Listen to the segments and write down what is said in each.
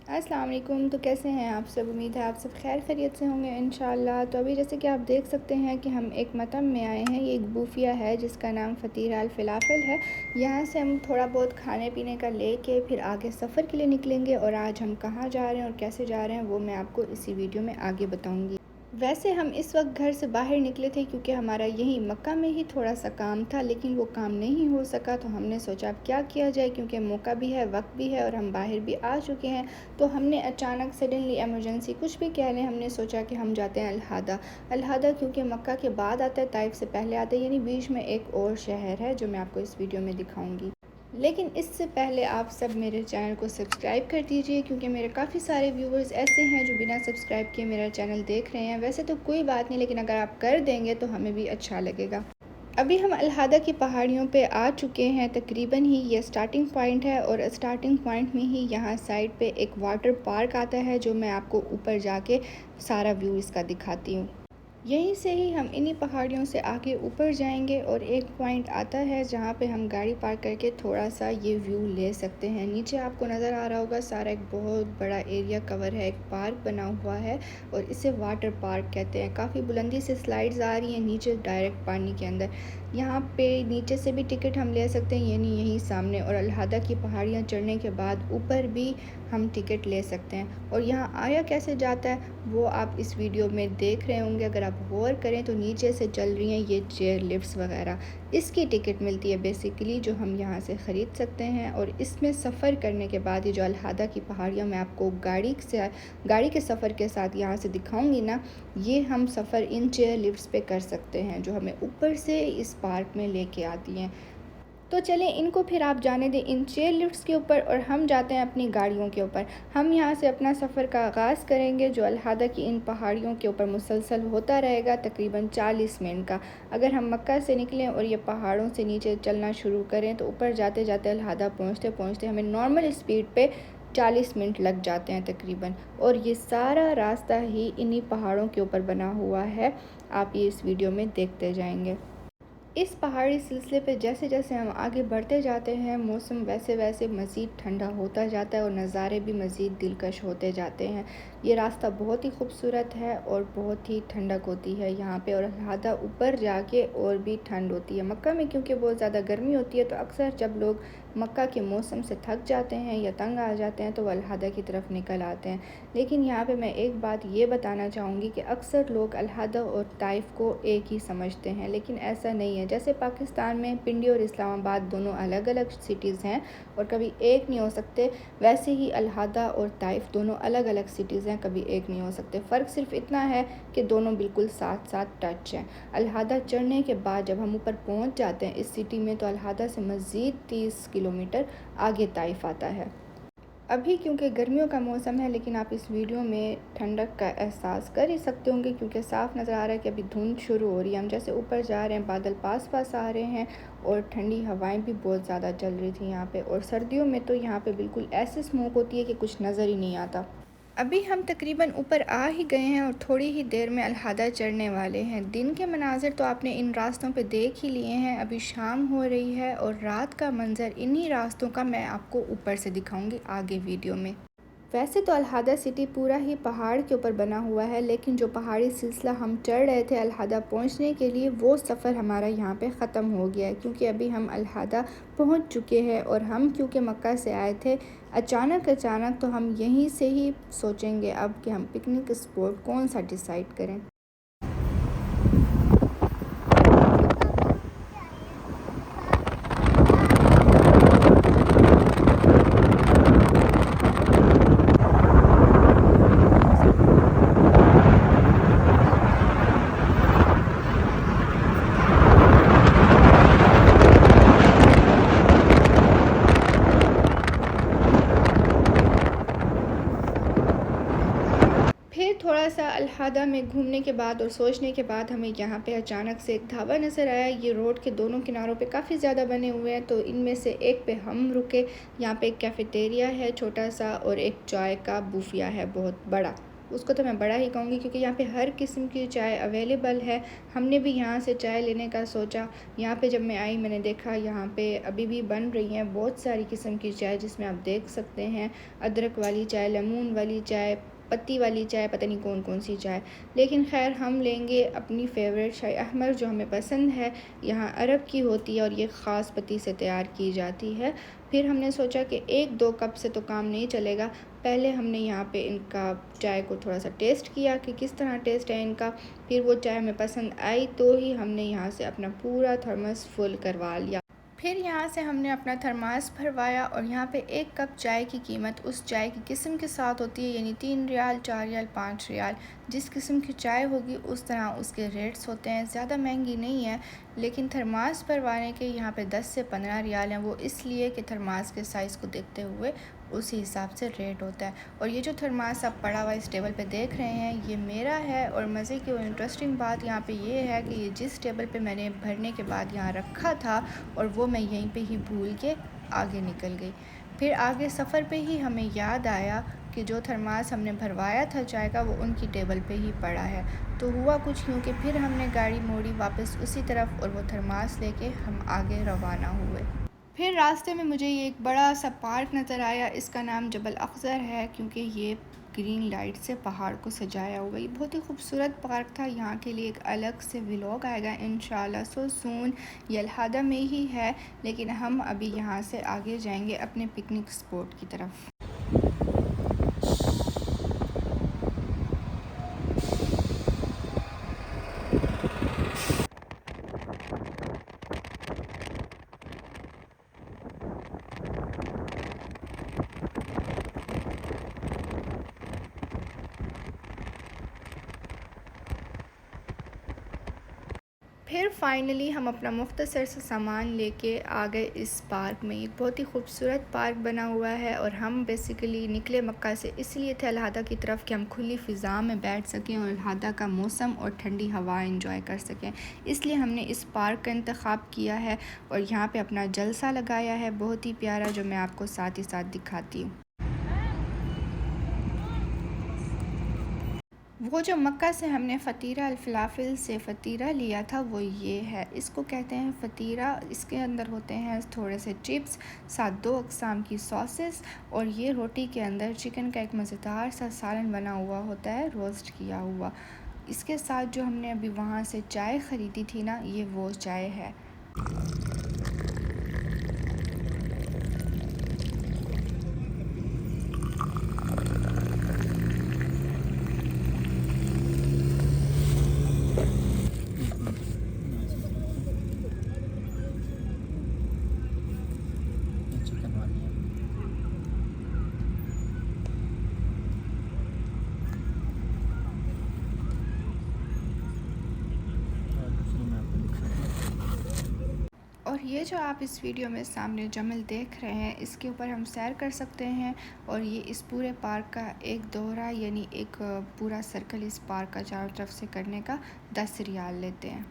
अस्सलाम वालेकुम। तो कैसे हैं आप सब? उम्मीद है आप सब खैर खैरियत से होंगे इंशाल्लाह। तो अभी जैसे कि आप देख सकते हैं कि हम एक मतम में आए हैं। ये एक बूफिया है जिसका नाम फ़तीह अल फ़लाफ़ल है। यहाँ से हम थोड़ा बहुत खाने पीने का लेके फिर आगे सफ़र के लिए निकलेंगे, और आज हम कहाँ जा रहे हैं और कैसे जा रहे हैं वो मैं आपको इसी वीडियो में आगे बताऊँगी। वैसे हम इस वक्त घर से बाहर निकले थे क्योंकि हमारा यही मक्का में ही थोड़ा सा काम था, लेकिन वो काम नहीं हो सका। तो हमने सोचा अब क्या किया जाए, क्योंकि मौका भी है, वक्त भी है और हम बाहर भी आ चुके हैं। तो हमने अचानक सडनली एमरजेंसी कुछ भी कह लें, हमने सोचा कि हम जाते हैं अल-हादा। अल-हादा क्योंकि मक्का के बाद आता है, ताइफ से पहले आता है, यानी बीच में एक और शहर है जो मैं आपको इस वीडियो में दिखाऊँगी। लेकिन इससे पहले आप सब मेरे चैनल को सब्सक्राइब कर दीजिए, क्योंकि मेरे काफ़ी सारे व्यूवर्स ऐसे हैं जो बिना सब्सक्राइब किए मेरा चैनल देख रहे हैं। वैसे तो कोई बात नहीं, लेकिन अगर आप कर देंगे तो हमें भी अच्छा लगेगा। अभी हम अल-हादा की पहाड़ियों पे आ चुके हैं। तकरीबन ही ये स्टार्टिंग पॉइंट है, और स्टार्टिंग पॉइंट में ही यहाँ साइड पे एक वाटर पार्क आता है, जो मैं आपको ऊपर जाके सारा व्यू इसका दिखाती हूँ। यहीं से ही हम इन्हीं पहाड़ियों से आगे ऊपर जाएंगे, और एक पॉइंट आता है जहाँ पे हम गाड़ी पार्क करके थोड़ा सा ये व्यू ले सकते हैं। नीचे आपको नज़र आ रहा होगा सारा एक बहुत बड़ा एरिया कवर है, एक पार्क बना हुआ है, और इसे वाटर पार्क कहते हैं। काफ़ी बुलंदी से स्लाइड्स आ रही हैं नीचे डायरेक्ट पानी के अंदर। यहाँ पे नीचे से भी टिकट हम ले सकते हैं, यानी यहीं सामने, और अल-हादा की पहाड़ियाँ चढ़ने के बाद ऊपर भी हम टिकट ले सकते हैं। और यहाँ आया कैसे जाता है वो आप इस वीडियो में देख रहे होंगे। अगर आप गौर करें तो नीचे से चल रही हैं ये चेयर लिफ्ट्स वगैरह, इसकी टिकट मिलती है बेसिकली, जो हम यहाँ से ख़रीद सकते हैं। और इसमें सफ़र करने के बाद ये जो अल-हादा की पहाड़ियाँ मैं आपको गाड़ी के सफ़र के साथ यहाँ से दिखाऊंगी ना, ये हम सफ़र इन चेयर लिफ्ट्स पे कर सकते हैं, जो हमें ऊपर से इस पार्क में लेके आती हैं। तो चलें, इनको फिर आप जाने दें इन चेयर लिफ्ट्स के ऊपर, और हम जाते हैं अपनी गाड़ियों के ऊपर। हम यहाँ से अपना सफ़र का आगाज़ करेंगे, जो अल-हादा की इन पहाड़ियों के ऊपर मुसलसल होता रहेगा, तकरीबन 40 मिनट का। अगर हम मक्का से निकलें और ये पहाड़ों से नीचे चलना शुरू करें तो ऊपर जाते जाते अल-हादा पहुँचते पहुँचते हमें नॉर्मल स्पीड पे 40 मिनट लग जाते हैं तकरीबन। और ये सारा रास्ता ही इन्हीं पहाड़ों के ऊपर बना हुआ है, आप ये इस वीडियो में देखते जाएंगे। इस पहाड़ी सिलसिले पे जैसे जैसे हम आगे बढ़ते जाते हैं, मौसम वैसे वैसे मज़ीद ठंडा होता जाता है, और नज़ारे भी मज़ीद दिलकश होते जाते हैं। ये रास्ता बहुत ही खूबसूरत है और बहुत ही ठंडक होती है यहाँ पे, और अल-हादा ऊपर जाके और भी ठंड होती है। मक्का में क्योंकि बहुत ज़्यादा गर्मी होती है, तो अक्सर जब लोग मक्का के मौसम से थक जाते हैं या तंग आ जाते हैं तो वो अल-हादा की तरफ निकल आते हैं। लेकिन यहाँ पे मैं एक बात ये बताना चाहूँगी कि अक्सर लोग अल-हादा और ताइफ को एक ही समझते हैं, लेकिन ऐसा नहीं है। जैसे पाकिस्तान में पिंडी और इस्लामाबाद दोनों अलग अलग सिटीज़ हैं और कभी एक नहीं हो सकते, वैसे ही अल-हादा और ताइफ दोनों अलग अलग सिटीज़ हैं, कभी एक नहीं हो सकते। फ़र्क सिर्फ इतना है कि दोनों बिल्कुल साथ साथ टच हैं। अल-हादा चढ़ने के बाद जब हम ऊपर पहुँच जाते हैं इस सिटी में, तो अल-हादा से मज़ीद 30 किलोमीटर आगे ताइफ आता है। अभी क्योंकि गर्मियों का मौसम है, लेकिन आप इस वीडियो में ठंडक का एहसास कर ही सकते होंगे, क्योंकि साफ़ नज़र आ रहा है कि अभी धुंध शुरू हो रही है। हम जैसे ऊपर जा रहे हैं बादल पास पास आ रहे हैं, और ठंडी हवाएं भी बहुत ज़्यादा चल रही थी यहाँ पे। और सर्दियों में तो यहाँ पे बिल्कुल ऐसे स्मोक होती है कि कुछ नज़र ही नहीं आता। अभी हम तकरीबन ऊपर आ ही गए हैं और थोड़ी ही देर में अल-हादा चढ़ने वाले हैं। दिन के मनाज़र तो आपने इन रास्तों पे देख ही लिए हैं। अभी शाम हो रही है और रात का मंज़र इन्हीं रास्तों का मैं आपको ऊपर से दिखाऊंगी आगे वीडियो में। वैसे तो अल-हादा सिटी पूरा ही पहाड़ के ऊपर बना हुआ है, लेकिन जो पहाड़ी सिलसिला हम चढ़ रहे थे अल-हादा पहुंचने के लिए, वो सफ़र हमारा यहाँ पे ख़त्म हो गया है, क्योंकि अभी हम अल-हादा पहुँच चुके हैं। और हम क्योंकि मक्का से आए थे अचानक तो हम यहीं से ही सोचेंगे अब कि हम पिकनिक स्पॉट कौन सा डिसाइड करें। फिर थोड़ा सा अल-हादा में घूमने के बाद और सोचने के बाद हमें यहाँ पे अचानक से एक ढाबा नज़र आया। ये रोड के दोनों किनारों पे काफ़ी ज़्यादा बने हुए हैं, तो इनमें से एक पे हम रुके। यहाँ पे एक कैफ़ेटेरिया है छोटा सा, और एक चाय का बूफिया है बहुत बड़ा। उसको तो मैं बड़ा ही कहूँगी, क्योंकि यहाँ पे हर किस्म की चाय अवेलेबल है। हमने भी यहाँ से चाय लेने का सोचा। यहाँ पे जब मैं आई मैंने देखा यहाँ पे अभी भी बन रही हैं बहुत सारी किस्म की चाय, जिसमें आप देख सकते हैं अदरक वाली चाय, लेमन वाली चाय, पत्ती वाली चाय, पता नहीं कौन कौन सी चाय। लेकिन खैर हम लेंगे अपनी फ़ेवरेट चाय अहमर, जो हमें पसंद है। यहाँ अरब की होती है और ये ख़ास पत्ती से तैयार की जाती है। फिर हमने सोचा कि 1-2 कप से तो काम नहीं चलेगा। पहले हमने यहाँ पे इनका चाय को थोड़ा सा टेस्ट किया कि किस तरह टेस्ट है इनका। फिर वो चाय हमें पसंद आई तो ही हमने यहाँ से अपना पूरा थर्मस फुल करवा लिया। फिर यहाँ से हमने अपना थर्मास भरवाया और यहाँ पे 1 कप चाय की कीमत उस चाय की किस्म के साथ होती है, यानी 3 रियाल, 4 रियाल, 5 रियाल। जिस किस्म की चाय होगी उस तरह उसके रेट्स होते हैं। ज़्यादा महंगी नहीं है, लेकिन थर्मास भरवाने के यहाँ पे 10 से 15 रियाल हैं। वो इसलिए कि थर्मास के साइज़ को देखते हुए उसी हिसाब से रेट होता है। और ये जो थर्मास आप पड़ा हुआ इस टेबल पे देख रहे हैं, ये मेरा है। और मज़े की और इंटरेस्टिंग बात यहाँ पे ये है कि ये जिस टेबल पे मैंने भरने के बाद यहाँ रखा था, और वो मैं यहीं पे ही भूल के आगे निकल गई। फिर आगे सफ़र पे ही हमें याद आया कि जो थर्मास हमने भरवाया था चाय का, वो उनकी टेबल पे ही पड़ा है। तो हुआ कुछ यूँ कि फिर हमने गाड़ी मोड़ी वापस उसी तरफ और वो थर्मास लेके हम आगे रवाना हुए। फिर रास्ते में मुझे ये एक बड़ा सा पार्क नज़र आया। इसका नाम जबल अख्ज़र है, क्योंकि ये ग्रीन लाइट से पहाड़ को सजाया हुआ। ये बहुत ही खूबसूरत पार्क था। यहाँ के लिए एक अलग से व्लॉग आएगा इंशाल्लाह सो सून। ये अल-हादा में ही है, लेकिन हम अभी यहाँ से आगे जाएंगे अपने पिकनिक स्पॉट की तरफ। फिर फाइनली हम अपना मुख्तसर सा सामान लेके आ गए इस पार्क में। एक बहुत ही खूबसूरत पार्क बना हुआ है और हम बेसिकली निकले मक्का से इसलिए थे अल-हादा की तरफ कि हम खुली फ़िज़ा में बैठ सकें और अल-हादा का मौसम और ठंडी हवा एंजॉय कर सकें। इसलिए हमने इस पार्क का इंतखाब किया है और यहाँ पे अपना जलसा लगाया है बहुत ही प्यारा, जो मैं आपको साथ ही साथ दिखाती हूँ। वो जो मक्का से हमने फ़तीरा अल-फ़लाफ़िल से फ़तीरा लिया था वो ये है। इसको कहते हैं फ़तीरा। इसके अंदर होते हैं थोड़े से चिप्स, साथ 2 अक़साम की सॉसेस, और ये रोटी के अंदर चिकन का एक मज़ेदार सा सालन बना हुआ होता है, रोस्ट किया हुआ। इसके साथ जो हमने अभी वहाँ से चाय ख़रीदी थी ना, ये वो चाय है। और ये जो आप इस वीडियो में सामने जमल देख रहे हैं, इसके ऊपर हम सैर कर सकते हैं। और ये इस पूरे पार्क का एक दौरा, यानी एक पूरा सर्कल इस पार्क का चारों तरफ से करने का 10 रियाल लेते हैं।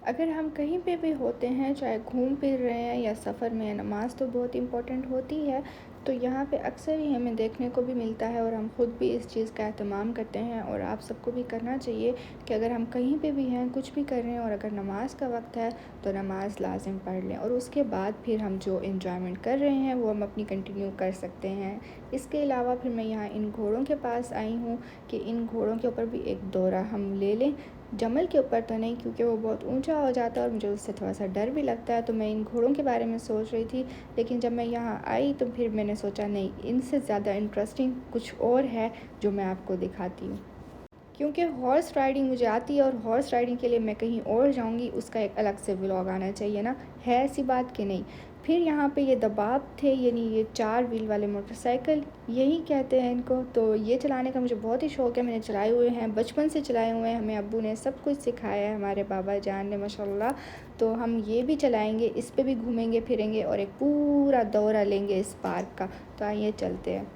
अगर हम कहीं पे भी होते हैं, चाहे घूम फिर रहे हैं या सफ़र में, नमाज़ तो बहुत इम्पोर्टेंट होती है। तो यहाँ पे अक्सर ही हमें देखने को भी मिलता है और हम ख़ुद भी इस चीज़ का एहतमाम करते हैं। और आप सबको भी करना चाहिए कि अगर हम कहीं पे भी हैं, कुछ भी कर रहे हैं, और अगर नमाज़ का वक्त है तो नमाज़ लाजिम पढ़ लें, और उसके बाद फिर हम जो एंजॉयमेंट कर रहे हैं वो हम अपनी कंटिन्यू कर सकते हैं। इसके अलावा फिर मैं यहाँ इन घोड़ों के पास आई हूँ कि इन घोड़ों के ऊपर भी एक दौरा हम ले लें। जमल के ऊपर तो नहीं, क्योंकि वो बहुत ऊंचा हो जाता है और मुझे उससे थोड़ा सा डर भी लगता है। तो मैं इन घोड़ों के बारे में सोच रही थी, लेकिन जब मैं यहाँ आई तो फिर मैंने सोचा नहीं, इनसे ज़्यादा इंटरेस्टिंग कुछ और है जो मैं आपको दिखाती हूँ। क्योंकि हॉर्स राइडिंग मुझे आती है और हॉर्स राइडिंग के लिए मैं कहीं और जाऊंगी, उसका एक अलग से व्लॉग आना चाहिए ना, है ऐसी बात कि नहीं। फिर यहाँ पे ये दबाब थे, यानी ये 4 व्हील वाले मोटरसाइकिल यही कहते हैं इनको। तो ये चलाने का मुझे बहुत ही शौक़ है, मैंने चलाए हुए हैं, बचपन से चलाए हुए हैं, हमें अब्बू ने सब कुछ सिखाया है, हमारे बाबा जान ने माशाल्लाह। तो हम ये भी चलाएँगे, इस पे भी घूमेंगे फिरेंगे और एक पूरा दौरा लेंगे इस पार्क का। तो आइए चलते हैं।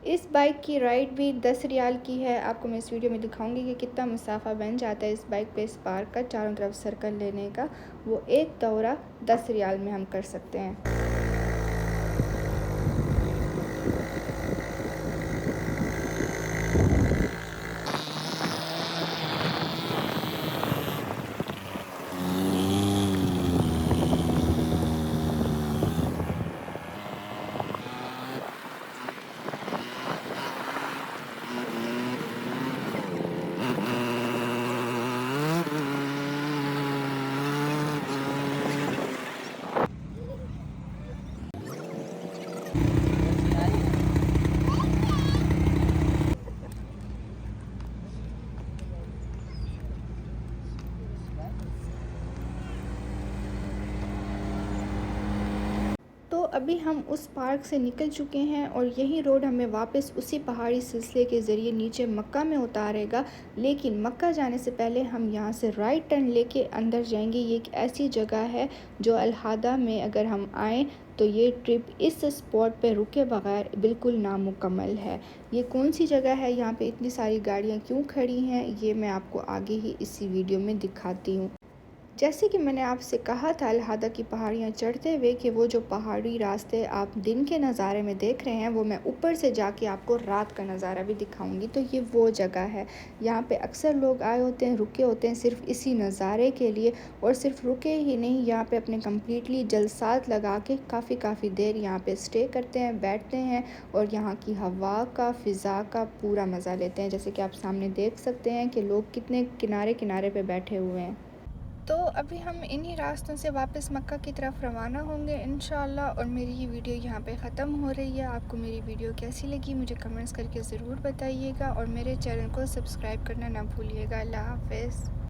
इस बाइक की राइड भी 10 रियाल की है। आपको मैं इस वीडियो में दिखाऊंगी कि कितना मुसाफा बन जाता है इस बाइक पे इस पार्क का चारों तरफ सर्कल लेने का। वो एक दौरा 10 रियाल में हम कर सकते हैं। तो अभी हम उस पार्क से निकल चुके हैं और यही रोड हमें वापस उसी पहाड़ी सिलसिले के ज़रिए नीचे मक्का में उतारेगा। लेकिन मक्का जाने से पहले हम यहाँ से राइट टर्न लेके अंदर जाएंगे। ये एक ऐसी जगह है जो अल-हादा में अगर हम आएँ तो ये ट्रिप इस स्पॉट पे रुके बगैर बिल्कुल नामुकम्मल है। ये कौन सी जगह है, यहाँ पे इतनी सारी गाड़ियाँ क्यों खड़ी हैं, ये मैं आपको आगे ही इसी वीडियो में दिखाती हूँ। जैसे कि मैंने आपसे कहा था अल-हादा की पहाड़ियाँ चढ़ते हुए कि वो जो पहाड़ी रास्ते आप दिन के नज़ारे में देख रहे हैं वो मैं ऊपर से जाके आपको रात का नज़ारा भी दिखाऊंगी। तो ये वो जगह है, यहाँ पे अक्सर लोग आए होते हैं, रुके होते हैं सिर्फ इसी नज़ारे के लिए। और सिर्फ रुके ही नहीं, यहाँ पे अपने कम्प्लीटली जलसात लगा के काफ़ी देर यहाँ पे स्टे करते हैं, बैठते हैं और यहाँ की हवा का, फ़िज़ा का पूरा मज़ा लेते हैं। जैसे कि आप सामने देख सकते हैं कि लोग कितने किनारे किनारे पे बैठे हुए हैं। तो अभी हम इन्हीं रास्तों से वापस मक्का की तरफ रवाना होंगे इंशाल्लाह। और मेरी ये वीडियो यहाँ पे ख़त्म हो रही है। आपको मेरी वीडियो कैसी लगी मुझे कमेंट्स करके ज़रूर बताइएगा और मेरे चैनल को सब्सक्राइब करना ना भूलिएगा। अल्लाह हाफ़िज़।